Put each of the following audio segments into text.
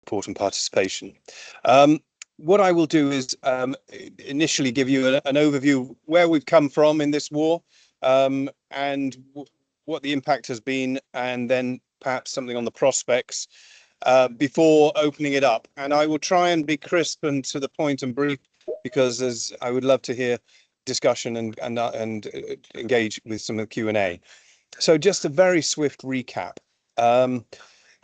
support and participation. What I will do is initially give you an overview where we've come from in this war, and what the impact has been, and then perhaps something on the prospects before opening it up. And I will try and be crisp and to the point and brief, because as I would love to hear discussion and engage with some of the Q&A. So just a very swift recap.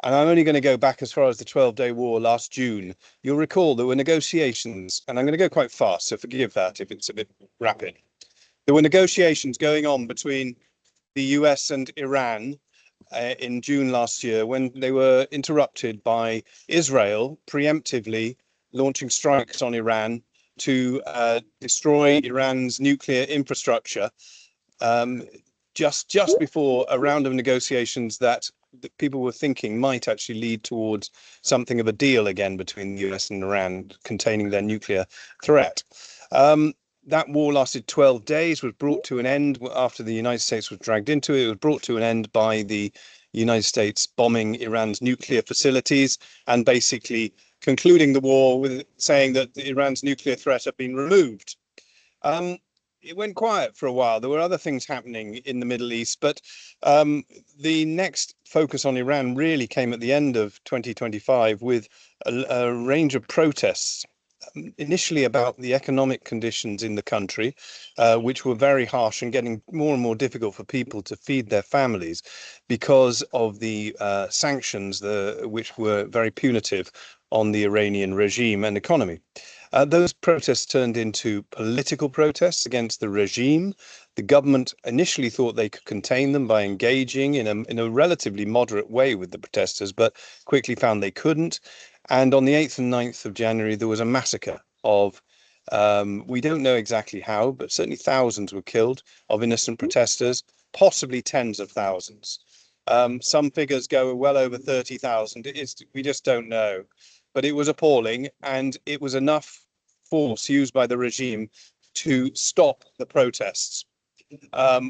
And I'm only going to go back as far as the 12-day war last June. You'll recall there were negotiations, and I'm going to go quite fast, so forgive that if it's a bit rapid. There were negotiations going on between the US and Iran in June last year, when they were interrupted by Israel preemptively launching strikes on Iran to destroy Iran's nuclear infrastructure, just before a round of negotiations that people were thinking might actually lead towards something of a deal again between the US and Iran containing their nuclear threat. That war lasted 12 days, was brought to an end after the United States was dragged into it. It was brought to an end by the United States bombing Iran's nuclear facilities and basically concluding the war with saying that Iran's nuclear threat had been removed. It went quiet for a while. There were other things happening in the Middle East, but the next focus on Iran really came at the end of 2025 with a range of protests, initially about the economic conditions in the country, which were very harsh and getting more and more difficult for people to feed their families because of the sanctions, which were very punitive on the Iranian regime and economy. Those protests turned into political protests against the regime. The government initially thought they could contain them by engaging in a relatively moderate way with the protesters, but quickly found they couldn't. And on the 8th and 9th of January, there was a massacre of, we don't know exactly how, but certainly thousands were killed of innocent protesters, possibly tens of thousands. Some figures go well over 30,000. We just don't know. But it was appalling, and it was enough force used by the regime to stop the protests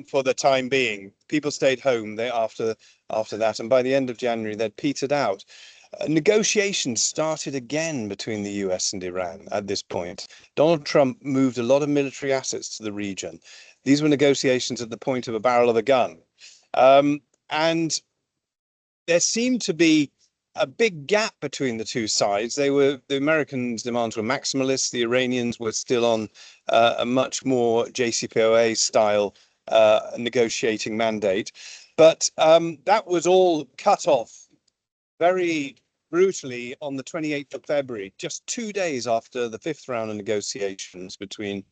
for the time being. People stayed home after that, and by the end of January, they'd petered out. Negotiations started again between the US and Iran at this point. Donald Trump moved a lot of military assets to the region. These were negotiations at the point of a barrel of a gun. And there seemed to be a big gap between the two sides. The Americans' demands were maximalist. The Iranians were still on a much more JCPOA style negotiating mandate. But that was all cut off very brutally on the 28th of February, just 2 days after the fifth round of negotiations between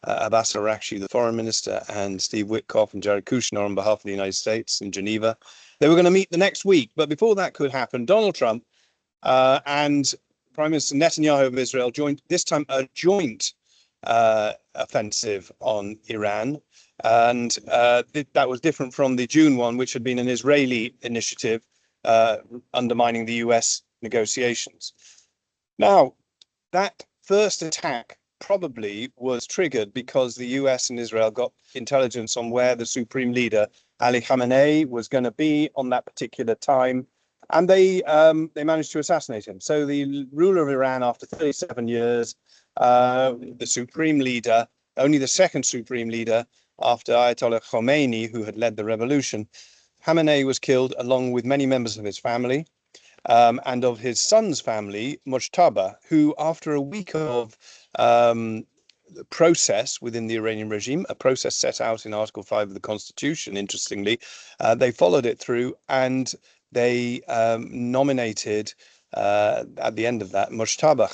Abbas Araghchi, the foreign minister, and Steve Witkoff and Jared Kushner on behalf of the United States in Geneva. They were going to meet the next week, but before that could happen, Donald Trump and Prime Minister Netanyahu of Israel joined, this time a joint offensive on Iran. And that was different from the June one, which had been an Israeli initiative undermining the US negotiations. Now, that first attack probably was triggered because the US and Israel got intelligence on where the supreme leader Ali Khamenei was going to be on that particular time, and they managed to assassinate him. So the ruler of Iran, after 37 years, the supreme leader, only the second supreme leader after Ayatollah Khomeini, who had led the revolution, Khamenei was killed along with many members of his family and of his son's family, Mujtaba, who, after a week of process within the Iranian regime, a process set out in Article 5 of the Constitution, interestingly, they followed it through, and they nominated, at the end of that, Mujtaba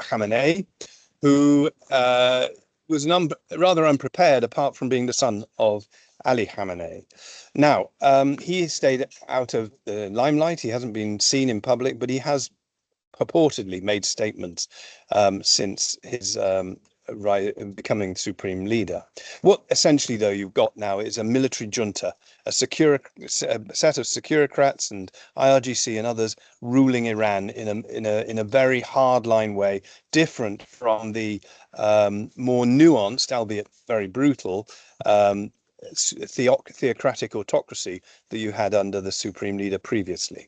Khamenei, who was rather unprepared, apart from being the son of Ali Khamenei. Now, he stayed out of the limelight. He hasn't been seen in public, but he has purportedly made statements since his becoming supreme leader. What essentially, though, you've got now is a military junta, a set of securocrats and IRGC and others ruling Iran in a very hardline way, different from the more nuanced, albeit very brutal, theocratic autocracy that you had under the supreme leader previously.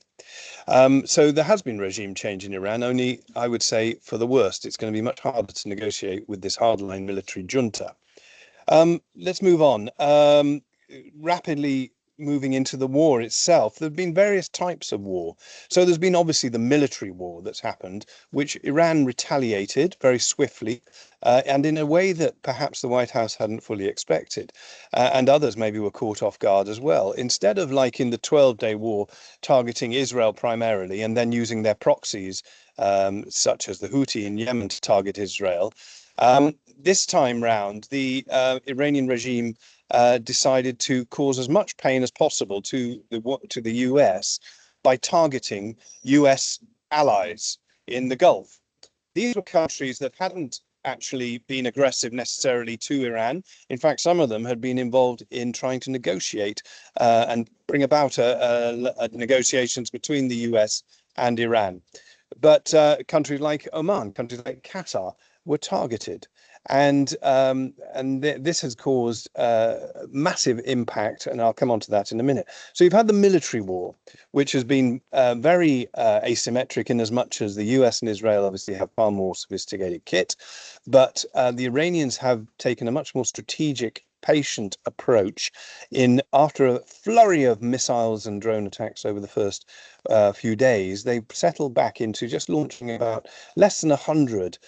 So there has been regime change in Iran, only I would say for the worst. It's going to be much harder to negotiate with this hardline military junta. Let's move on. Rapidly moving into the war itself, there have been various types of war. So there's been obviously the military war that's happened, which Iran retaliated very swiftly, and in a way that perhaps the White House hadn't fully expected, and others maybe were caught off guard as well. Instead of, like in the 12-day war, targeting Israel primarily and then using their proxies, such as the Houthi in Yemen, to target Israel, this time round, the Iranian regime decided to cause as much pain as possible to the US by targeting US allies in the Gulf. These were countries that hadn't actually been aggressive necessarily to Iran. In fact, some of them had been involved in trying to negotiate and bring about negotiations between the US and Iran. But countries like Oman, countries like Qatar were targeted. This has caused massive impact, and I'll come on to that in a minute. So you've had the military war, which has been very asymmetric in as much as the US and Israel obviously have far more sophisticated kit, but the Iranians have taken a much more strategic, patient approach in after a flurry of missiles and drone attacks over the first few days. They settled back into just launching about less than 100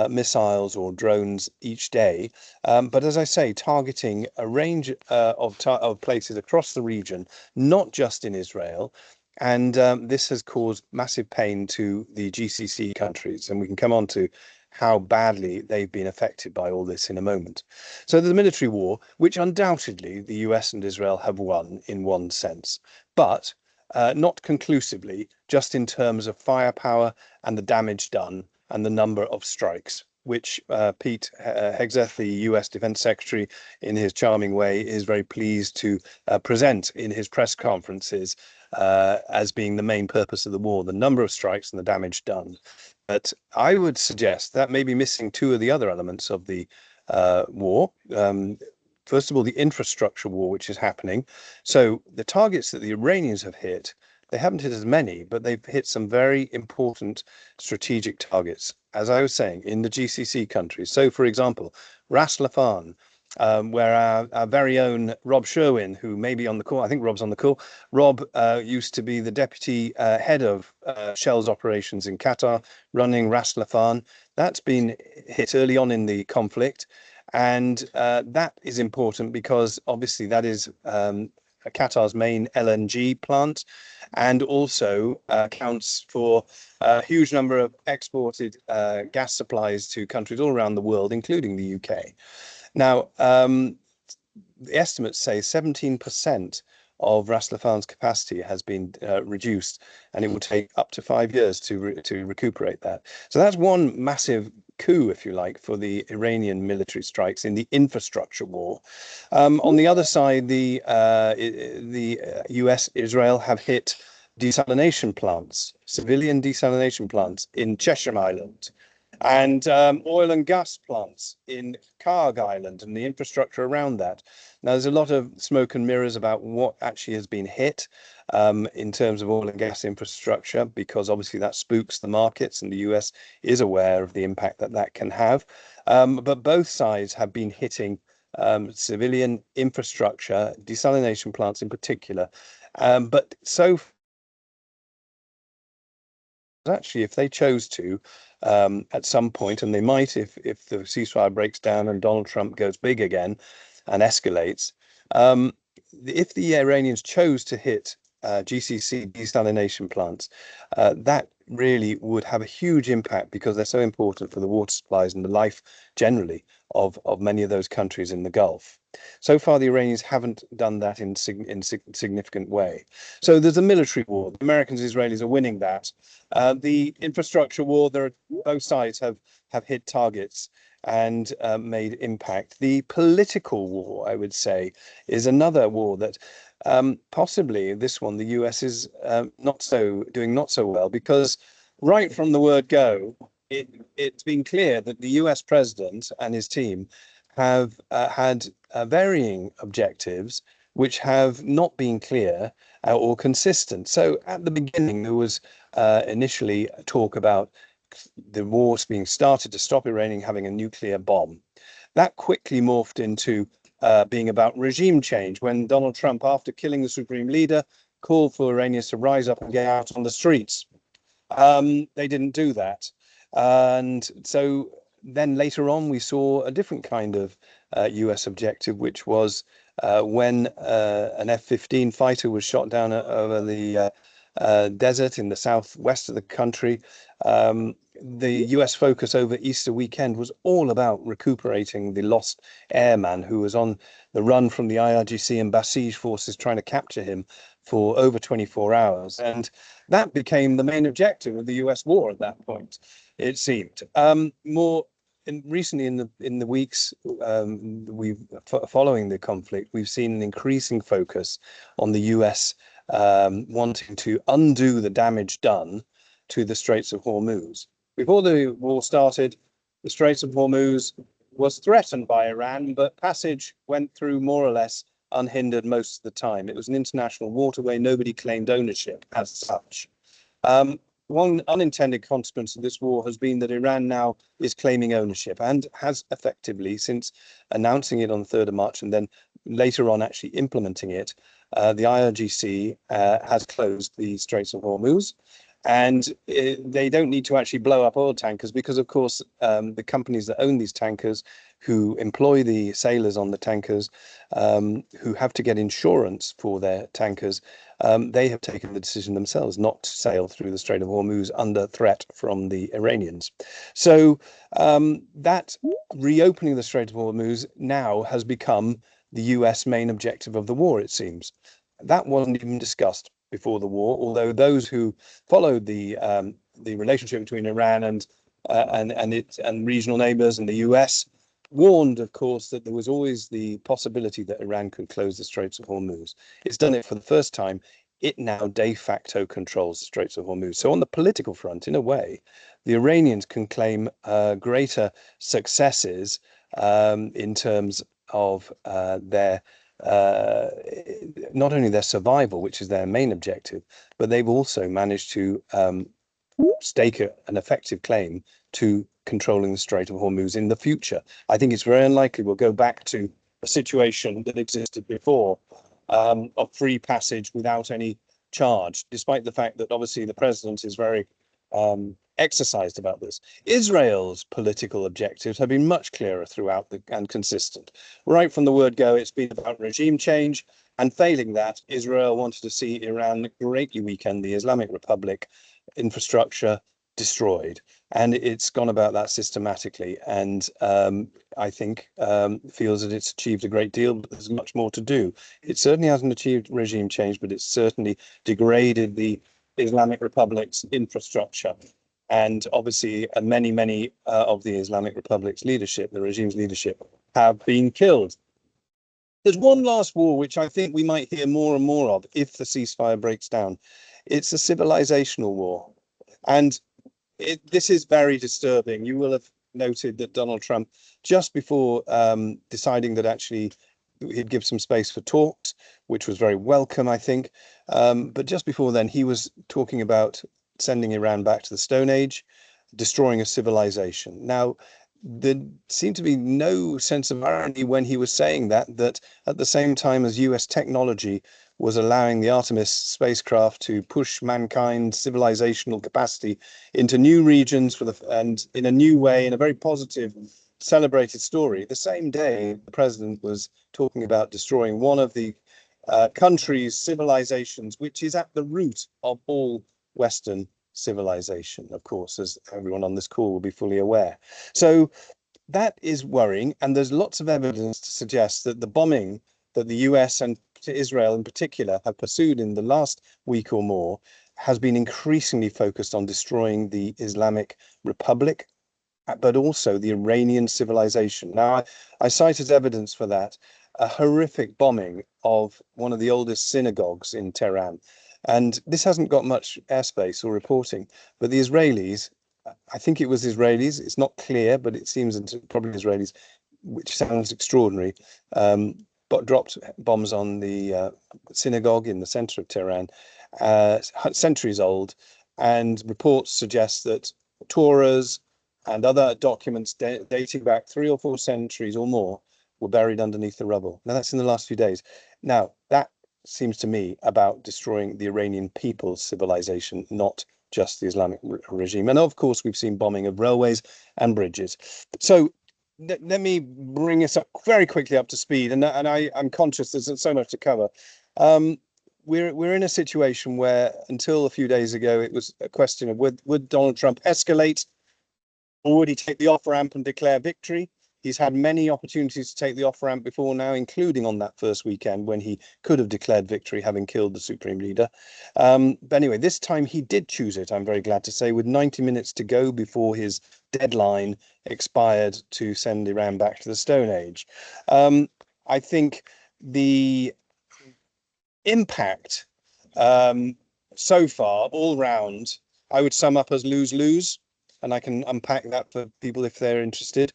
missiles or drones each day, but as I say, targeting a range of places across the region, not just in Israel. And this has caused massive pain to the GCC countries, and we can come on to how badly they've been affected by all this in a moment. So the military war, which undoubtedly the US and Israel have won in one sense, but not conclusively, just in terms of firepower and the damage done and the number of strikes, which Pete Hegseth, the US Defense Secretary, in his charming way, is very pleased to present in his press conferences as being the main purpose of the war, the number of strikes and the damage done. But I would suggest that may be missing two of the other elements of the war. First of all, the infrastructure war, which is happening. So the targets that the Iranians have hit, they haven't hit as many, but they've hit some very important strategic targets, as I was saying, in the GCC countries. So, for example, Ras Laffan, where our very own Rob Sherwin, who may be on the call, I think Rob's on the call. Rob used to be the deputy head of Shell's operations in Qatar, running Ras Laffan. That's been hit early on in the conflict. And that is important because obviously that is Qatar's main LNG plant, and also accounts for a huge number of exported gas supplies to countries all around the world, including the UK. Now, the estimates say 17% of Ras Laffan's capacity has been reduced, and it will take up to 5 years to recuperate that. So that's one massive coup, if you like, for the Iranian military strikes in the infrastructure war. On the other side, the US, Israel have hit desalination plants, civilian desalination plants in Cheshire Island, and oil and gas plants in Karg Island and the infrastructure around that. Now, there's a lot of smoke and mirrors about what actually has been hit in terms of oil and gas infrastructure, because obviously that spooks the markets, and the US is aware of the impact that that can have. But both sides have been hitting civilian infrastructure, desalination plants in particular. But so actually, if they chose to, at some point, and they might if the ceasefire breaks down and Donald Trump goes big again and escalates, if the Iranians chose to hit GCC desalination plants, that really would have a huge impact because they're so important for the water supplies and the life generally of many of those countries in the Gulf. So far, the Iranians haven't done that in significant way. So there's a military war. The Americans and Israelis are winning that. The infrastructure war, both sides have hit targets and made impact. The political war, I would say, is another war that possibly this one the US is doing not so well, because right from the word go, it's been clear that the US president and his team have had varying objectives, which have not been clear or consistent. So at the beginning, there was initially talk about the wars being started to stop Iran having a nuclear bomb. That quickly morphed into being about regime change when Donald Trump, after killing the supreme leader, called for Iranians to rise up and get out on the streets. They didn't do that. And so then later on, we saw a different kind of US objective, which was when an F-15 fighter was shot down over the desert in the southwest of the country. The US focus over Easter weekend was all about recuperating the lost airman who was on the run from the IRGC and Basij forces trying to capture him for over 24 hours. And that became the main objective of the US war at that point, it seemed. Recently in the weeks following the conflict, we've seen an increasing focus on the US wanting to undo the damage done to the Straits of Hormuz. Before the war started, the Straits of Hormuz was threatened by Iran, but passage went through more or less unhindered most of the time. It was an international waterway. Nobody claimed ownership as such. One unintended consequence of this war has been that Iran now is claiming ownership and has effectively, since announcing it on the 3rd of March and then later on actually implementing it, the IRGC has closed the Straits of Hormuz. And they don't need to actually blow up oil tankers because, of course, the companies that own these tankers, who employ the sailors on the tankers, who have to get insurance for their tankers, they have taken the decision themselves not to sail through the Strait of Hormuz under threat from the Iranians. So that reopening the Strait of Hormuz now has become the US main objective of the war, it seems. That wasn't even discussed before the war, although those who followed the relationship between Iran and regional neighbors and the US warned, of course, that there was always the possibility that Iran could close the Straits of Hormuz. It's done it for the first time. It now de facto controls the Straits of Hormuz. So on the political front, in a way, the Iranians can claim greater successes in terms of their not only their survival, which is their main objective, but they've also managed to stake an effective claim to controlling the Strait of Hormuz in the future. I think it's very unlikely we'll go back to a situation that existed before of free passage without any charge, despite the fact that obviously the president is very exercised about this. Israel's political objectives have been much clearer throughout and consistent. Right from the word go, it's been about regime change, and failing that, Israel wanted to see Iran greatly weaken the Islamic Republic, infrastructure destroyed, and it's gone about that systematically. And I think feels that it's achieved a great deal, but there's much more to do. It certainly hasn't achieved regime change, but it's certainly degraded the Islamic Republic's infrastructure. And obviously, many of the Islamic Republic's leadership, the regime's leadership, have been killed. There's one last war which I think we might hear more and more of if the ceasefire breaks down. It's a civilizational war. And this is very disturbing. You will have noted that Donald Trump, just before deciding that actually he'd give some space for talks, which was very welcome, I think. But just before then, he was talking about sending Iran back to the Stone Age, destroying a civilization. Now, there seemed to be no sense of irony when he was saying that at the same time as US technology was allowing the Artemis spacecraft to push mankind's civilizational capacity into new regions and in a new way, in a very positive, celebrated story. The same day, the president was talking about destroying one of the country's civilizations, which is at the root of all Western civilization, of course, as everyone on this call will be fully aware. So that is worrying, and there's lots of evidence to suggest that the bombing that the US and Israel in particular have pursued in the last week or more has been increasingly focused on destroying the Islamic Republic, but also the Iranian civilization. Now, I cite as evidence for that a horrific bombing of one of the oldest synagogues in Tehran. And this hasn't got much airspace or reporting, but the Israelis, I think it was Israelis, it's not clear, but it seems probably Israelis, which sounds extraordinary, but dropped bombs on the synagogue in the center of Tehran, centuries old, and reports suggest that Torahs and other documents dating back 3 or 4 centuries or more were buried underneath the rubble. Now, that's in the last few days. Now, that seems to me about destroying the Iranian people's civilization, not just the Islamic regime. And of course, we've seen bombing of railways and bridges. So let me bring us up very quickly up to speed. And I'm conscious there's so much to cover. We're in a situation where until a few days ago, it was a question of would Donald Trump escalate, or would he take the off ramp and declare victory? He's had many opportunities to take the off ramp before now, including on that first weekend when he could have declared victory, having killed the supreme leader. But anyway, this time he did choose it, I'm very glad to say, with 90 minutes to go before his deadline expired to send Iran back to the Stone Age. I think the impact so far, all round, I would sum up as lose-lose, and I can unpack that for people if they're interested.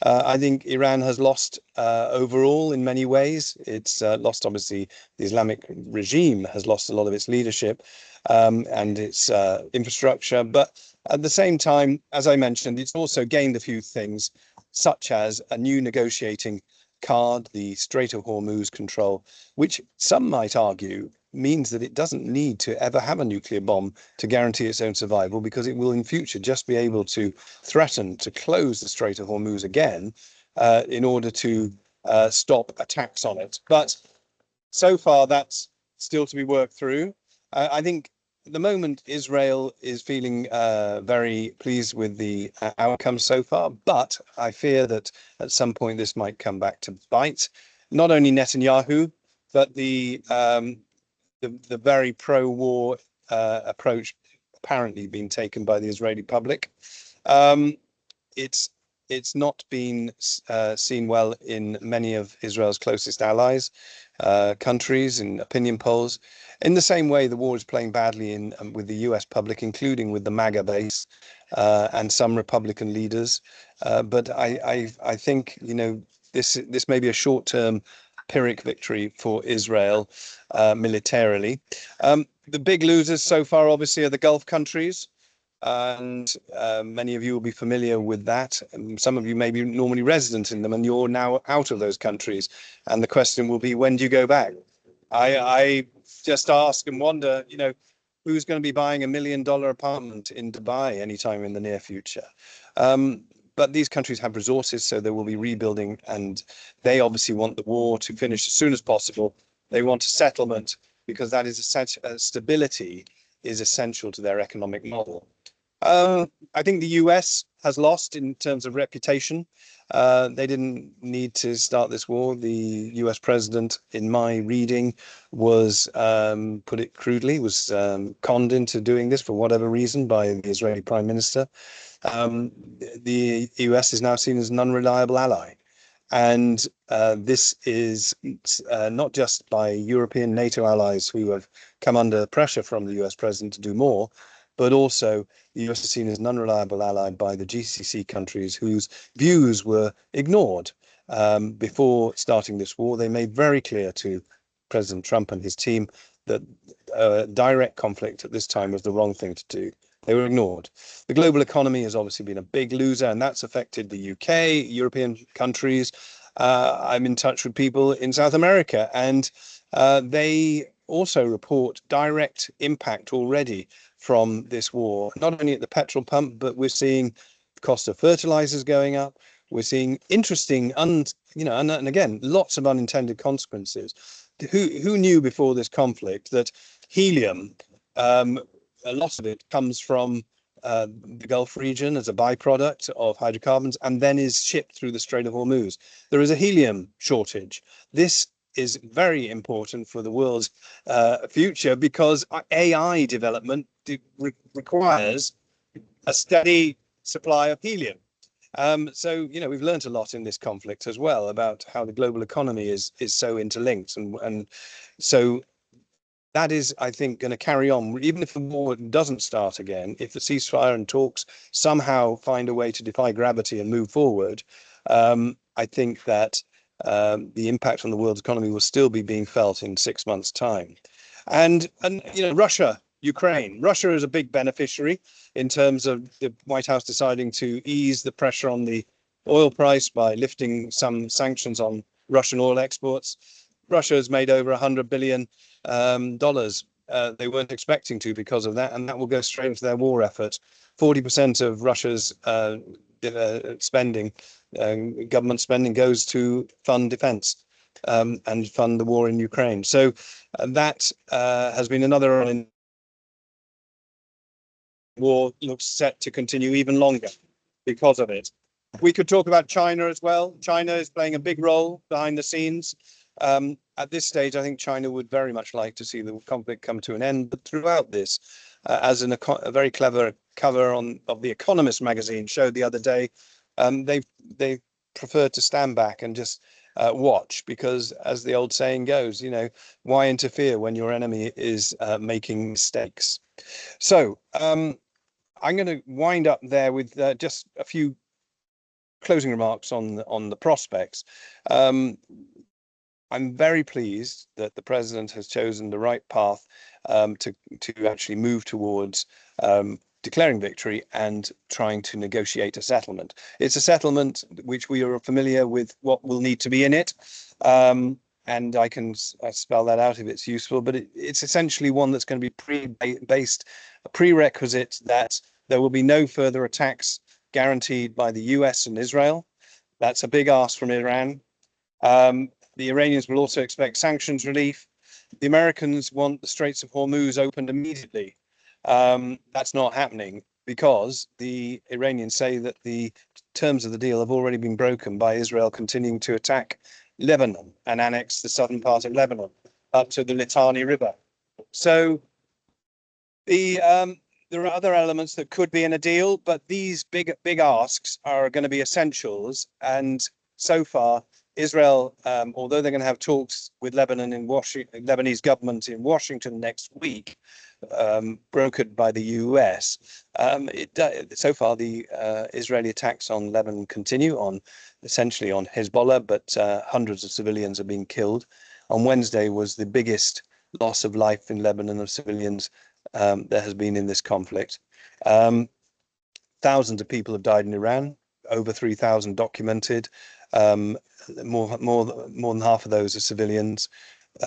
I think Iran has lost overall in many ways. It's lost, obviously, the Islamic regime has lost a lot of its leadership and its infrastructure. But at the same time, as I mentioned, it's also gained a few things, such as a new negotiating card, the Strait of Hormuz control, which some might argue means that it doesn't need to ever have a nuclear bomb to guarantee its own survival, because it will in future just be able to threaten to close the Strait of Hormuz again in order to stop attacks on it. But so far, that's still to be worked through. I think at the moment, Israel is feeling very pleased with the outcome so far, but I fear that at some point this might come back to bite not only Netanyahu, but the very pro-war approach apparently being taken by the Israeli public. It's not been seen well in many of Israel's closest allies, countries, in opinion polls. In the same way, the war is playing badly in with the US public, including with the MAGA base and some Republican leaders. But I think, you know, this may be a short-term Pyrrhic victory for Israel militarily. The big losers so far, obviously, are the Gulf countries. And many of you will be familiar with that. Some of you may be normally resident in them, and you're now out of those countries. And the question will be, when do you go back? I just ask and wonder, you know, who's going to be buying $1 million apartment in Dubai anytime in the near future? But these countries have resources, so they will be rebuilding, and they obviously want the war to finish as soon as possible. They want a settlement because that is stability is essential to their economic model. I think the US has lost in terms of reputation. They didn't need to start this war. The US president, in my reading, was, put it crudely, was conned into doing this for whatever reason by the Israeli prime minister. The US is now seen as an unreliable ally. And this is not just by European NATO allies who have come under pressure from the US president to do more, but also the US is seen as an unreliable ally by the GCC countries whose views were ignored before starting this war. They made very clear to President Trump and his team that direct conflict at this time was the wrong thing to do. They were ignored. The global economy has obviously been a big loser, and that's affected the UK, European countries. I'm in touch with people in South America, and they also report direct impact already from this war, not only at the petrol pump, but we're seeing the cost of fertilizers going up. We're seeing interesting, and again, lots of unintended consequences. Who knew before this conflict that helium, a lot of it comes from the Gulf region as a byproduct of hydrocarbons and then is shipped through the Strait of Hormuz? There is a helium shortage. This is very important for the world's future because AI development requires a steady supply of helium. So, you know, we've learned a lot in this conflict as well about how the global economy is so interlinked. And so that is, I think, going to carry on. Even if the war doesn't start again, if the ceasefire and talks somehow find a way to defy gravity and move forward, I think that the impact on the world's economy will still be being felt in 6 months' time. And Russia, Ukraine. Russia is a big beneficiary in terms of the White House deciding to ease the pressure on the oil price by lifting some sanctions on Russian oil exports. Russia has made over $100 billion. They weren't expecting to because of that, and that will go straight into their war effort. 40% of Russia's spending, government spending, goes to fund defense and fund the war in Ukraine. So that has been another war looks set to continue even longer because of it. We could talk about China as well. China is playing a big role behind the scenes. At this stage, I think China would very much like to see the conflict come to an end. But throughout this, as a very clever cover of The Economist magazine showed the other day, they prefer to stand back and just watch, because, as the old saying goes, why interfere when your enemy is making mistakes? So I'm going to wind up there with just a few closing remarks on the prospects. I'm very pleased that the president has chosen the right path to actually move towards declaring victory and trying to negotiate a settlement. It's a settlement which we are familiar with what will need to be in it. And I can spell that out if it's useful, but it's essentially one that's going to be based a prerequisite that there will be no further attacks guaranteed by the US and Israel. That's a big ask from Iran. The Iranians will also expect sanctions relief. The Americans want the Straits of Hormuz opened immediately. That's not happening because the Iranians say that the terms of the deal have already been broken by Israel continuing to attack Lebanon and annex the southern part of Lebanon up to the Litani River. So there are other elements that could be in a deal, but these big asks are going to be essentials. And so far, Israel, although they're going to have talks with Lebanese government in Washington next week, brokered by the US, so far the Israeli attacks on Lebanon continue, essentially on Hezbollah, but hundreds of civilians are being killed. On Wednesday was the biggest loss of life in Lebanon of civilians there has been in this conflict. Thousands of people have died in Iran, over 3,000 documented. More than half of those are civilians.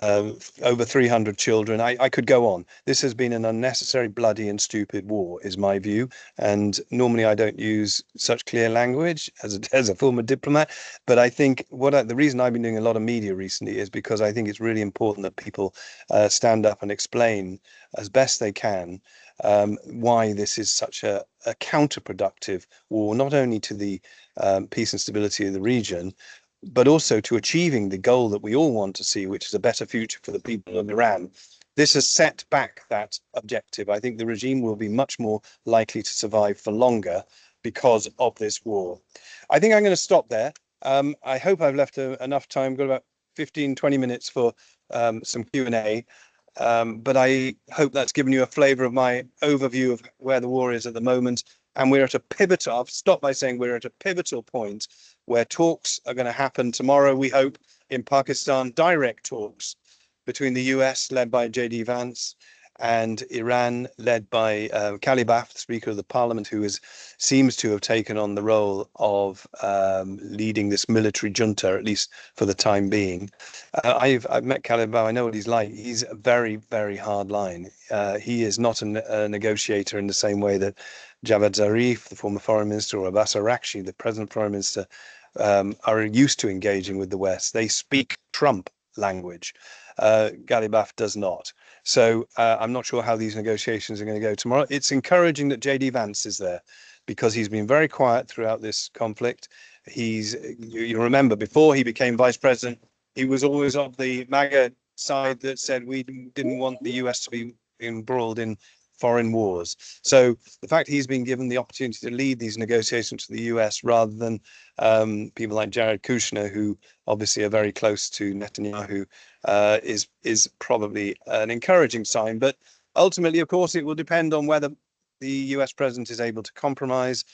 Over 300 children. I could go on. This has been an unnecessary, bloody and stupid war, is my view. And normally I don't use such clear language as a former diplomat, but I think the reason I've been doing a lot of media recently is because I think it's really important that people stand up and explain as best they can why this is such a counterproductive war, not only to the peace and stability of the region, but also to achieving the goal that we all want to see, which is a better future for the people of Iran. This has set back that objective. I think the regime will be much more likely to survive for longer because of this war. I think I'm going to stop there. I hope I've left enough time. Got about 15-20 minutes for some Q&A. But I hope that's given you a flavor of my overview of where the war is at the moment. And we're at a pivotal, I'll stop by saying we're at a pivotal point where talks are going to happen tomorrow, we hope, in Pakistan, direct talks between the US, led by J.D. Vance, and Iran, led by Kalibaf, the Speaker of the Parliament, who seems to have taken on the role of leading this military junta, at least for the time being. I've met Kalibaf. I know what he's like. He's a very, very hard line. He is not a negotiator in the same way that Javad Zarif, the former foreign minister, or Abbas Araghchi, the present foreign minister, are used to engaging with the West. They speak Trump language. Galibaf does not. So I'm not sure how these negotiations are going to go tomorrow. It's encouraging that J.D. Vance is there because he's been very quiet throughout this conflict. You remember, before he became vice president, he was always of the MAGA side that said we didn't want the US to be embroiled in foreign wars. So the fact he's been given the opportunity to lead these negotiations to the US rather than people like Jared Kushner, who obviously are very close to Netanyahu, is probably an encouraging sign. But ultimately, of course, it will depend on whether the US president is able to compromise,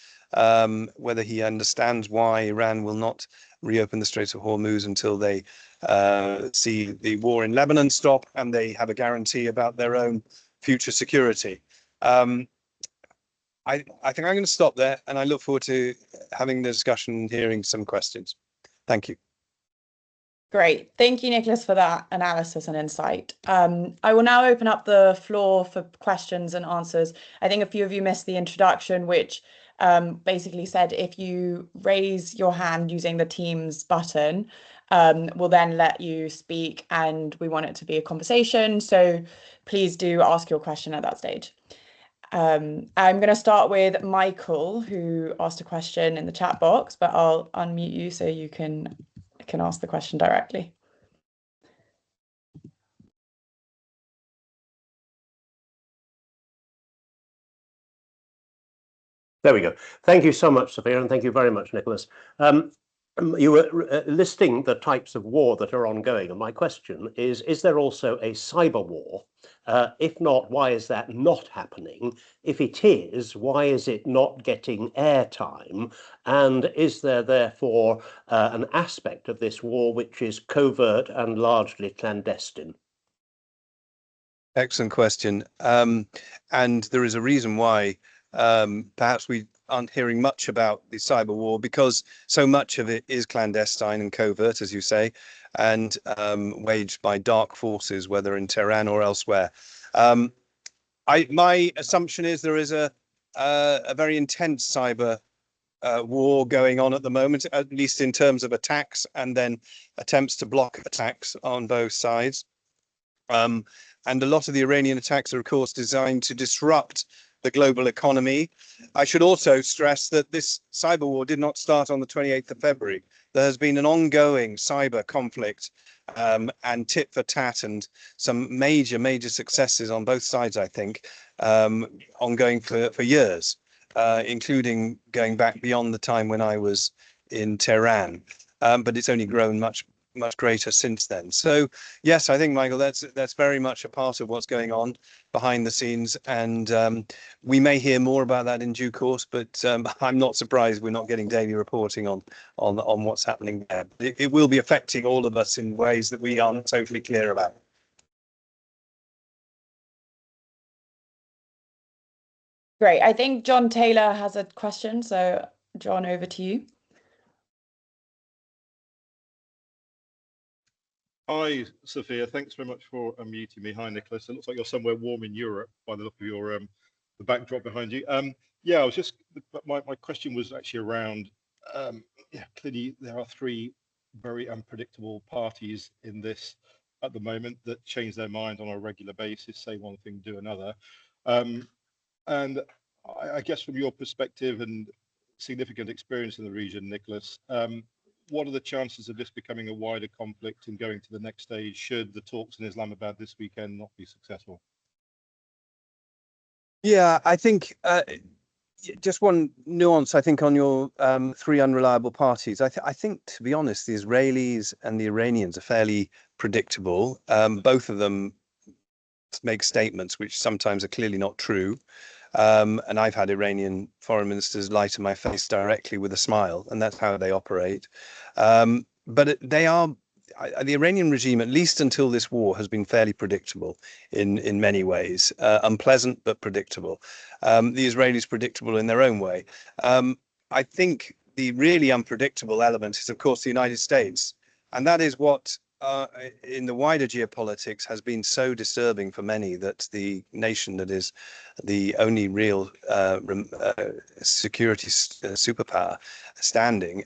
whether he understands why Iran will not reopen the Strait of Hormuz until they see the war in Lebanon stop and they have a guarantee about their own future security. I think I'm going to stop there, and I look forward to having the discussion and hearing some questions. Thank you. Great. Thank you, Nicholas, for that analysis and insight. I will now open up the floor for questions and answers. I think a few of you missed the introduction, which basically said if you raise your hand using the Teams button, we'll then let you speak, and we want it to be a conversation. So please do ask your question at that stage. I'm going to start with Michael, who asked a question in the chat box, but I'll unmute you so you can ask the question directly. There we go. Thank you so much, Sophia, and thank you very much, Nicholas. You were listing the types of war that are ongoing, and my question is there also a cyber war? If not, why is that not happening? If it is, why is it not getting airtime? And is there therefore an aspect of this war which is covert and largely clandestine? Excellent question. And there is a reason why perhaps we aren't hearing much about the cyber war, because so much of it is clandestine and covert, as you say, and waged by dark forces, whether in Tehran or elsewhere. My assumption is there is a very intense cyber war going on at the moment, at least in terms of attacks and then attempts to block attacks on both sides. And a lot of the Iranian attacks are, of course, designed to disrupt the global economy. I should also stress that this cyber war did not start on the 28th of February. There has been an ongoing cyber conflict and tit for tat, and some major successes on both sides, I think, ongoing for years, including going back beyond the time when I was in Tehran. But it's only grown much greater since then. So yes, I think, Michael, that's very much a part of what's going on behind the scenes, and we may hear more about that in due course, but I'm not surprised we're not getting daily reporting on what's happening there. It will be affecting all of us in ways that we aren't totally clear about. Great. I think John Taylor has a question, so John, over to you. Hi, Sophia. Thanks very much for unmuting me. Hi, Nicholas. It looks like you're somewhere warm in Europe by the look of your the backdrop behind you. Yeah, I was just my question was actually around yeah, clearly there are three very unpredictable parties in this at the moment that change their mind on a regular basis, say one thing, do another. And I guess from your perspective and significant experience in the region, Nicholas, what are the chances of this becoming a wider conflict and going to the next stage should the talks in Islamabad this weekend not be successful? Yeah, I think just one nuance, I think, on your three unreliable parties. I think, to be honest, the Israelis and the Iranians are fairly predictable. Both of them make statements which sometimes are clearly not true. And I've had Iranian foreign ministers lie to my face directly with a smile, and that's how they operate. But they are, the Iranian regime, at least until this war, has been fairly predictable in many ways, unpleasant but predictable. The Israelis predictable in their own way. I think the really unpredictable element is, of course, the United States, and that is what in the wider geopolitics has been so disturbing for many, that the nation that is the only real security superpower standing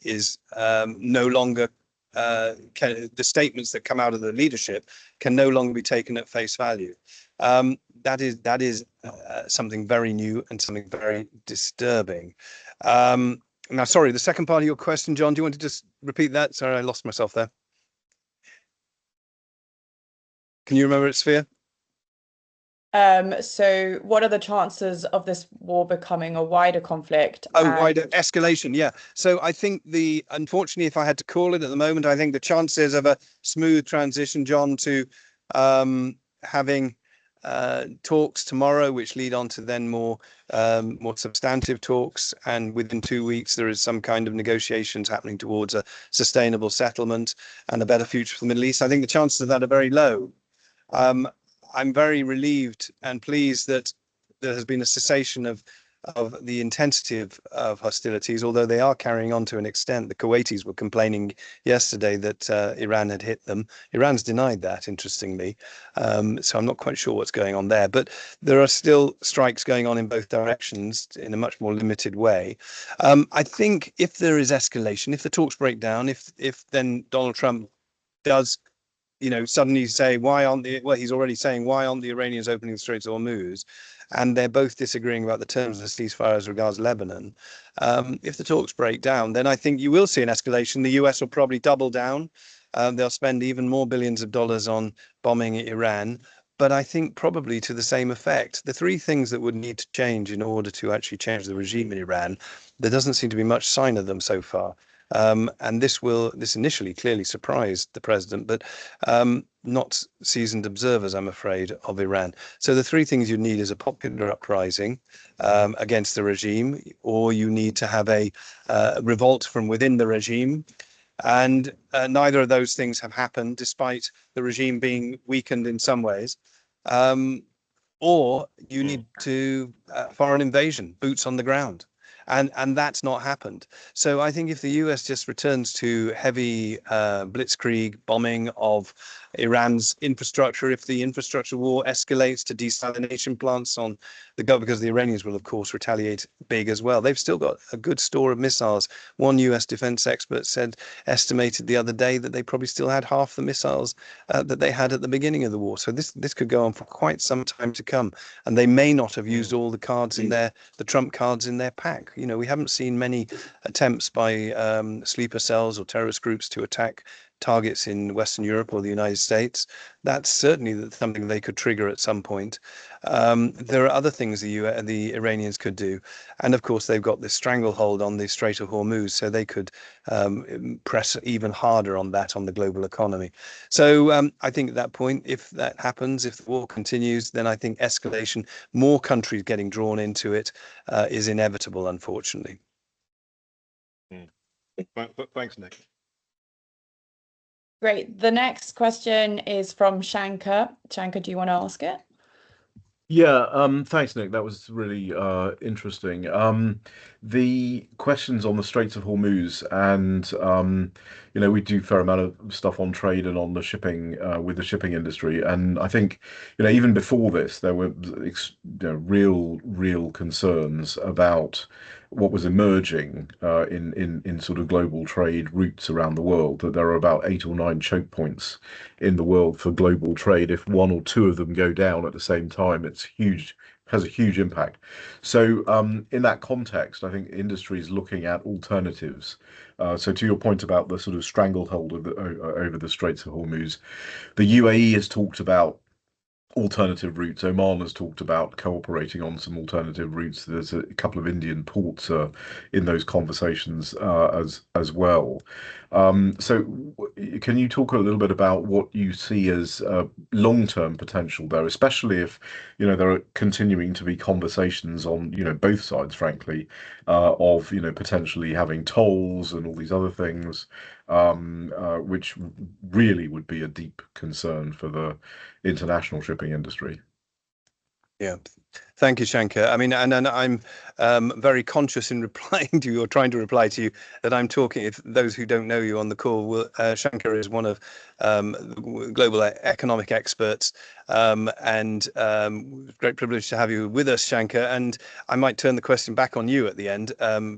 is no longer, the statements that come out of the leadership can no longer be taken at face value. That is something very new and something very disturbing. Now, sorry, the second part of your question, John, do you want to just repeat that? Sorry, I lost myself there. Can you remember it, Sophia? So what are the chances of this war becoming a wider conflict? Wider escalation, yeah. So I think unfortunately, if I had to call it at the moment, I think the chances of a smooth transition, John, to having talks tomorrow, which lead on to then more substantive talks. And within 2 weeks, there is some kind of negotiations happening towards a sustainable settlement and a better future for the Middle East. I think the chances of that are very low. I'm very relieved and pleased that there has been a cessation of the intensity of hostilities, although they are carrying on to an extent. The Kuwaitis were complaining yesterday that Iran had hit them. Iran's denied that, interestingly. So I'm not quite sure what's going on there. But there are still strikes going on in both directions in a much more limited way. I think if there is escalation, if the talks break down, if then Donald Trump does suddenly say, he's already saying, why aren't the Iranians opening the Straits of Hormuz? And they're both disagreeing about the terms of the ceasefire as regards Lebanon. If the talks break down, then I think you will see an escalation. The US will probably double down. They'll spend even more billions of dollars on bombing Iran. But I think probably to the same effect. The three things that would need to change in order to actually change the regime in Iran, there doesn't seem to be much sign of them so far. And this initially clearly surprised the president, but not seasoned observers, I'm afraid, of Iran. So the three things you need is a popular uprising against the regime, or you need to have a revolt from within the regime. And neither of those things have happened, despite the regime being weakened in some ways. Or you need to foreign invasion, boots on the ground. And that's not happened. So I think if the US just returns to heavy blitzkrieg bombing of Iran's infrastructure, if the infrastructure war escalates to desalination plants on the Gulf, because the Iranians will, of course, retaliate big as well. They've still got a good store of missiles. One US defense expert estimated the other day that they probably still had half the missiles that they had at the beginning of the war. So this could go on for quite some time to come. And they may not have used all the cards in the Trump cards in their pack. We haven't seen many attempts by sleeper cells or terrorist groups to attack targets in Western Europe or the United States. That's certainly something they could trigger at some point. There are other things the Iranians could do. And of course, they've got this stranglehold on the Strait of Hormuz, so they could press even harder on that on the global economy. So I think at that point, if that happens, if the war continues, then I think escalation, more countries getting drawn into it, is inevitable, unfortunately. Thanks, Nick. Great. The next question is from Shankar. Shankar, do you want to ask it? Yeah, thanks, Nick. That was really interesting. The questions on the Straits of Hormuz, and we do a fair amount of stuff on trade and on the shipping with the shipping industry. And I think, even before this, there were real concerns about what was emerging in sort of global trade routes around the world, that there are about 8 or 9 choke points in the world for global trade. If 1 or 2 of them go down at the same time, it's huge, has a huge impact. So in that context, I think industry is looking at alternatives. So to your point about the sort of stranglehold over the Straits of Hormuz, the UAE has talked about alternative routes. Oman has talked about cooperating on some alternative routes. There's a couple of Indian ports in those conversations as well. So can you talk a little bit about what you see as long-term potential there, especially if there are continuing to be conversations on both sides, frankly, of potentially having tolls and all these other things, which really would be a deep concern for the international shipping industry. Yeah. Thank you, Shankar. I mean, and I'm very conscious in replying to you, or trying to reply to you, that I'm talking, if those who don't know you on the call, Shankar is one of global economic experts, and great privilege to have you with us, Shankar. And I might turn the question back on you at the end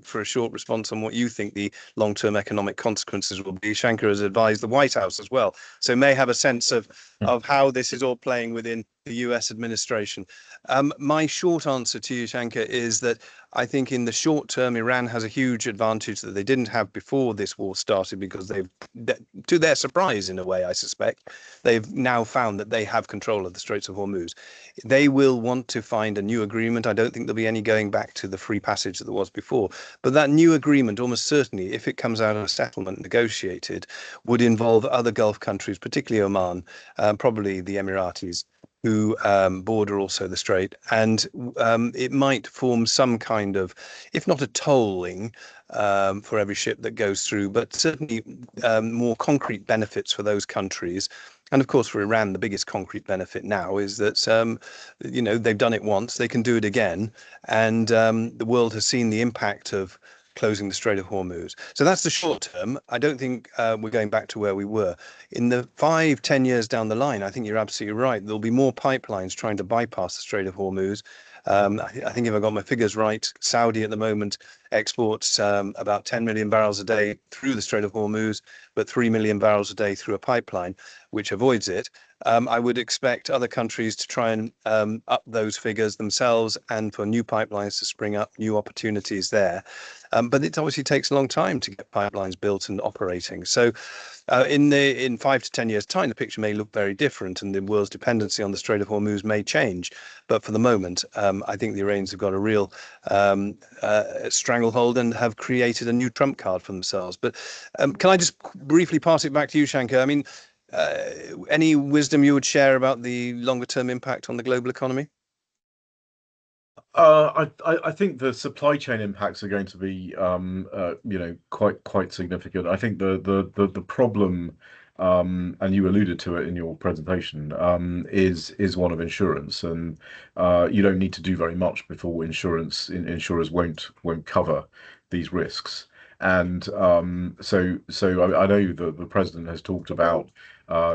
for a short response on what you think the long-term economic consequences will be. Shankar has advised the White House as well, so may have a sense of how this is all playing within the US administration. My short answer to you, Shankar, is that I think in the short term, Iran has a huge advantage that they didn't have before this war started, because they've, to their surprise in a way, I suspect, they've now found that they have control of the Straits of Hormuz. They will want to find a new agreement. I don't think there'll be any going back to the free passage that there was before. But that new agreement, almost certainly, if it comes out of a settlement negotiated, would involve other Gulf countries, particularly Oman, probably the Emiratis, who border also the strait, and it might form some kind of, if not a tolling for every ship that goes through, but certainly more concrete benefits for those countries. And of course, for Iran, the biggest concrete benefit now is that, they've done it once, they can do it again. And the world has seen the impact of closing the Strait of Hormuz. So that's the short term. I don't think we're going back to where we were. In the 5-10 years down the line, I think you're absolutely right. There'll be more pipelines trying to bypass the Strait of Hormuz. I think if I got my figures right, Saudi at the moment exports about 10 million barrels a day through the Strait of Hormuz, but 3 million barrels a day through a pipeline, which avoids it. I would expect other countries to try and up those figures themselves, and for new pipelines to spring up, new opportunities there. But it obviously takes a long time to get pipelines built and operating. So in 5 to 10 years' time, the picture may look very different, and the world's dependency on the Strait of Hormuz may change. But for the moment, I think the Iranians have got a real stranglehold and have created a new trump card for themselves. But can I just briefly pass it back to you, Shankar? I mean, any wisdom you would share about the longer term impact on the global economy? I think the supply chain impacts are going to be, quite significant. I think the problem, and you alluded to it in your presentation, is one of insurance, and you don't need to do very much before insurers won't cover these risks. And so I know that the president has talked about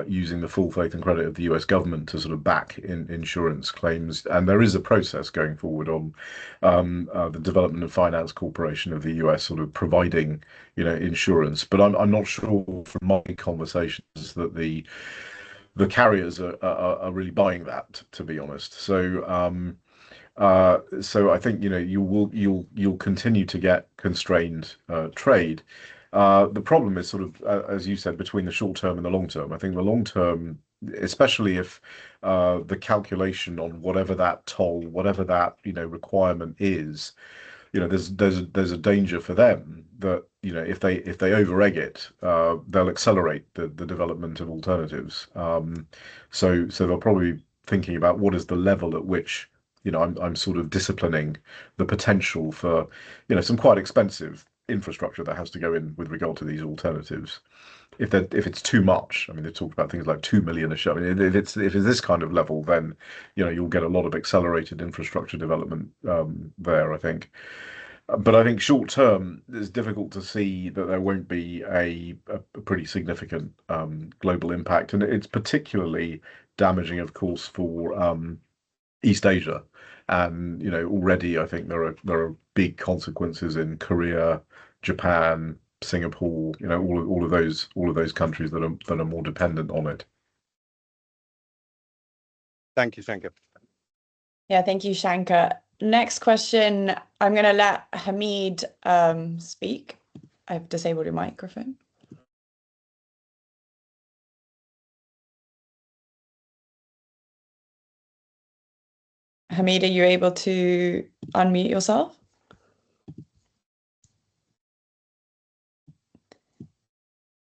using the full faith and credit of the US government to sort of back in insurance claims, and there is a process going forward on the Development and Finance Corporation of the US sort of providing, insurance. But I'm not sure from my conversations that the carriers are really buying that, to be honest. So I think you'll continue to get constrained trade. The problem is sort of, as you said, between the short term and the long term. I think the long term, especially if the calculation on whatever that toll, whatever that requirement is, there's a danger for them that if they over-egg it, they'll accelerate the development of alternatives. So they'll probably be thinking about what is the level at which I'm sort of disciplining the potential for some quite expensive infrastructure that has to go in with regard to these alternatives. If it's too much, I mean, they talked about things like 2 million a ship. I mean, if it's this kind of level, then you'll get a lot of accelerated infrastructure development there, I think. But I think short term, it's difficult to see that there won't be a pretty significant global impact, and it's particularly damaging, of course, for East Asia. And already I think there are big consequences in Korea, Japan, Singapore, all of those countries that are more dependent on it. Thank you, Shankar. Yeah, thank you, Shankar. Next question, I'm going to let Hamid speak. I've disabled your microphone. Hamid, are you able to unmute yourself?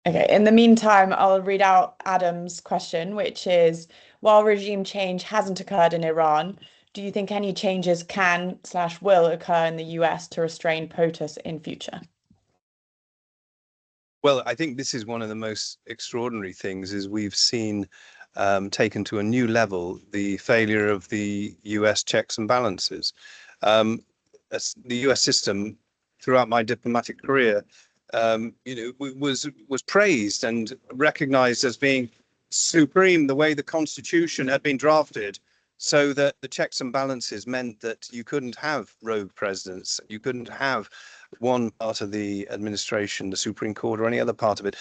Okay, in the meantime, I'll read out Adam's question, which is, while regime change hasn't occurred in Iran, do you think any changes can/will occur in the US to restrain POTUS in future? Well, I think this is one of the most extraordinary things is we've seen taken to a new level the failure of the US checks and balances. The US system throughout my diplomatic career, was praised and recognized as being supreme, the way the Constitution had been drafted, so that the checks and balances meant that you couldn't have rogue presidents, you couldn't have one part of the administration, the Supreme Court, or any other part of it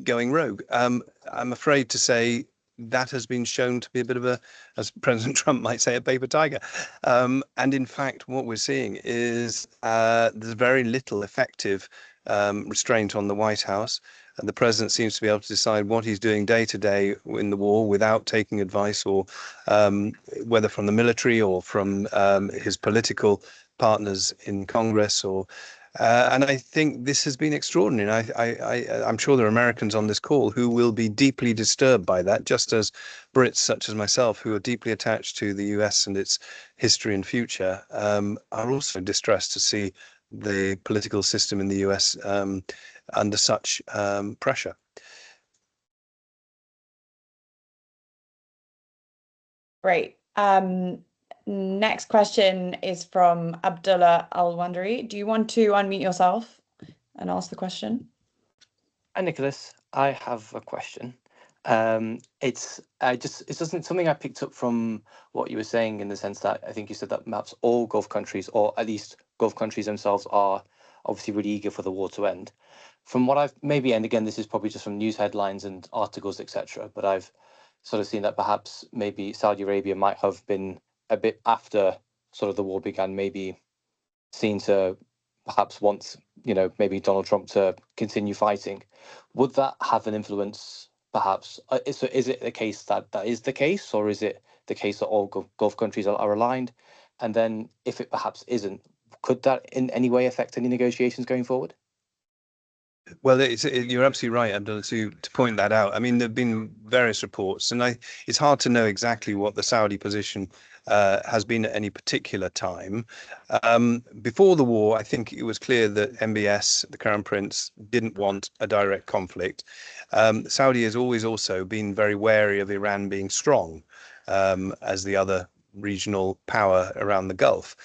going rogue. I'm afraid to say that has been shown to be a bit of a, as President Trump might say, a paper tiger. And in fact, what we're seeing is there's very little effective restraint on the White House. And the president seems to be able to decide what he's doing day to day in the war without taking advice, or whether from the military or from his political partners in Congress, or And I think this has been extraordinary. I'm sure there are Americans on this call who will be deeply disturbed by that, just as Brits such as myself, who are deeply attached to the US and its history and future, are also distressed to see the political system in the US under such pressure. Great. Next question is from Abdullah Al-Wandari. Do you want to unmute yourself and ask the question? Hi, Nicholas. I have a question. It's something I picked up from what you were saying, in the sense that I think you said that perhaps all Gulf countries, or at least Gulf countries themselves, are obviously really eager for the war to end. From what I've maybe, and again, this is probably just from news headlines and articles, etc., but I've sort of seen that perhaps maybe Saudi Arabia might have been a bit after sort of the war began, maybe seen to perhaps want, maybe Donald Trump to continue fighting. Would that have an influence, perhaps? So is it the case that is the case, or is it the case that all Gulf countries are aligned? And then if it perhaps isn't, could that in any way affect any negotiations going forward? Well, you're absolutely right, Abdullah, to point that out. I mean, there have been various reports, and it's hard to know exactly what the Saudi position has been at any particular time. Before the war, I think it was clear that MBS, the Crown Prince, didn't want a direct conflict. Saudi has always also been very wary of Iran being strong as the other regional power around the Gulf.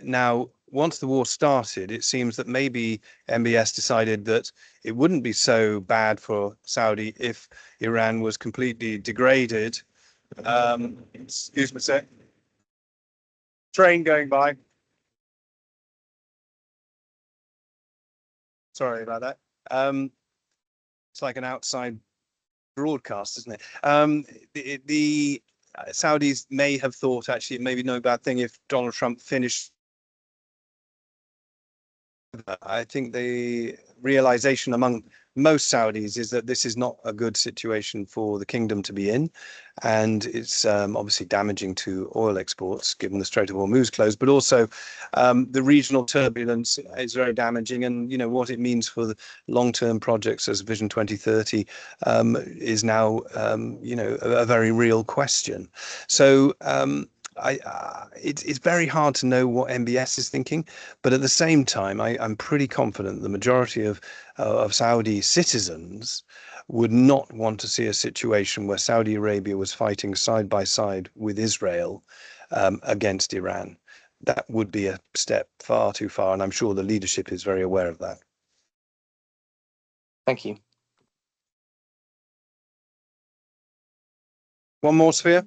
Now, once the war started, it seems that maybe MBS decided that it wouldn't be so bad for Saudi if Iran was completely degraded. Excuse me a sec. Train going by. Sorry about that. It's like an outside broadcast, isn't it? The Saudis may have thought, actually, it may be no bad thing if Donald Trump finished. I think the realization among most Saudis is that this is not a good situation for the kingdom to be in, and it's obviously damaging to oil exports given the Strait of Hormuz closed, but also the regional turbulence is very damaging, and what it means for the long-term projects as Vision 2030 is now a very real question. So it's very hard to know what MBS is thinking, but at the same time, I'm pretty confident the majority of Saudi citizens would not want to see a situation where Saudi Arabia was fighting side by side with Israel against Iran. That would be a step far too far, and I'm sure the leadership is very aware of that. Thank you. One more, Sophia?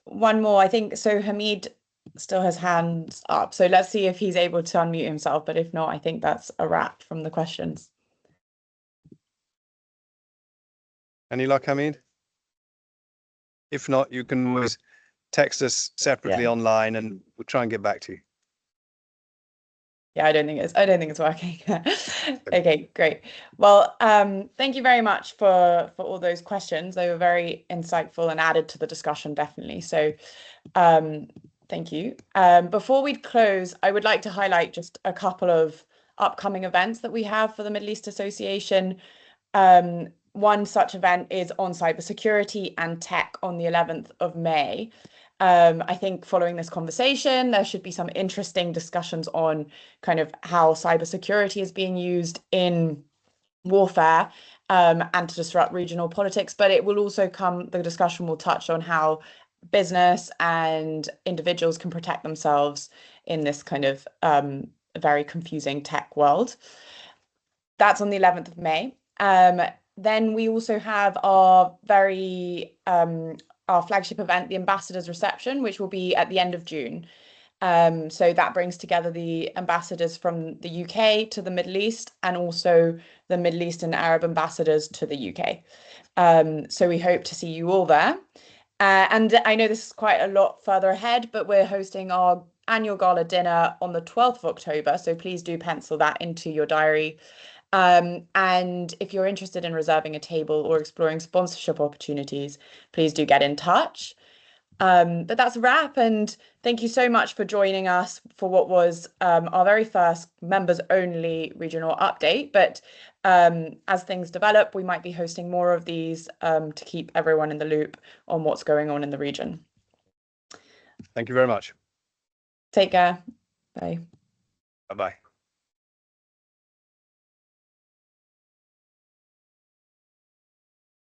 One more, I think. So Hamid still has hands up. So let's see if he's able to unmute himself. But if not, I think that's a wrap from the questions. Any luck, Hamid? If not, you can always text us separately online, and we'll try and get back to you. Yeah, I don't think it's working. Okay, great. Well, thank you very much for all those questions. They were very insightful and added to the discussion, definitely. So thank you. Before we close, I would like to highlight just a couple of upcoming events that we have for the Middle East Association. One such event is on cybersecurity and tech on the 11th of May. I think following this conversation, there should be some interesting discussions on kind of how cybersecurity is being used in warfare and to disrupt regional politics. But it will also the discussion will touch on how business and individuals can protect themselves in this kind of very confusing tech world. That's on the 11th of May. Then we also have our flagship event, the Ambassadors Reception, which will be at the end of June. So that brings together the ambassadors from the UK to the Middle East, and also the Middle East and Arab ambassadors to the UK. So we hope to see you all there. And I know this is quite a lot further ahead, but we're hosting our annual gala dinner on the 12th of October. So please do pencil that into your diary. And if you're interested in reserving a table or exploring sponsorship opportunities, please do get in touch. But that's a wrap, and thank you so much for joining us for what was our very first members only regional update. But as things develop, we might be hosting more of these to keep everyone in the loop on what's going on in the region. Thank you very much. Take care. Bye. Bye-bye.